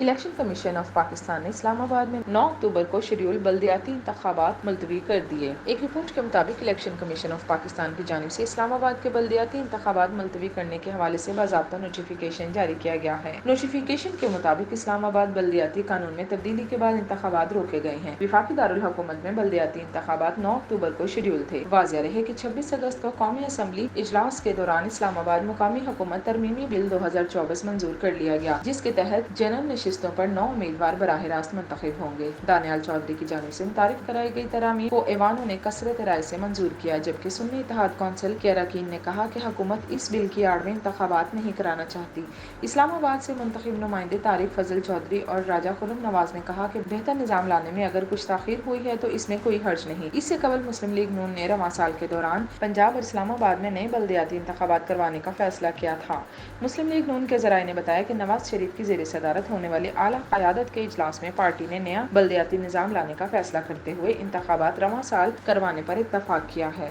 Election commission of Pakistan نے اسلام آباد میں 9 اکتوبر کو شیڈول بلدیاتی انتخابات ملتوی کر دیے۔ ایک رپورٹ کے مطابق الیکشن کمیشن آف پاکستان کی جانب سے اسلام آباد کے بلدیاتی انتخابات ملتوی کرنے کے حوالے سے باضابطہ نوٹیفیکیشن جاری کیا گیا ہے۔ نوٹیفیکیشن کے مطابق اسلام آباد بلدیاتی قانون میں تبدیلی کے بعد انتخابات روکے گئے ہیں۔ وفاقی دارالحکومت میں بلدیاتی انتخابات 9 اکتوبر کو شیڈول تھے۔ واضح رہے کہ 26 اگست کو قومی اسمبلی اجلاس کے دوران اسلام آباد مقامی حکومت ترمیمی بل 2024 منظور کر لیا گیا، جس کے تحت جنرل نشستوں پر 9 امیدوار براہ راست منتخب ہوں گے۔ دانیال چودھری کی جانب سے متعارف کرائی گئی ترامیم کو ایوانوں نے کثرت رائے سے منظور کیا، جبکہ سنی اتحاد کونسل کے اراکین نے کہا کہ حکومت اس بل کی آڑ میں انتخابات نہیں کرانا چاہتی۔ اسلام آباد سے منتخب نمائندے طارق فضل چودھری اور راجہ خرم نواز نے کہا کہ بہتر نظام لانے میں اگر کچھ تاخیر ہوئی ہے تو اس میں کوئی حرج نہیں۔ اس سے قبل مسلم لیگ نون نے رواں سال کے دوران پنجاب اور اسلام آباد میں نئے بلدیاتی انتخابات کروانے کا فیصلہ کیا تھا۔ مسلم لیگ نون کے ذرائع نے بتایا کہ نواز شریف کی زیر صدارت ہونے والی اعلیٰ قیادت کے اجلاس میں پارٹی نے نیا بلدیاتی نظام لانے کا فیصلہ کرتے ہوئے انتخابات رواں سال کروانے پر اتفاق کیا ہے۔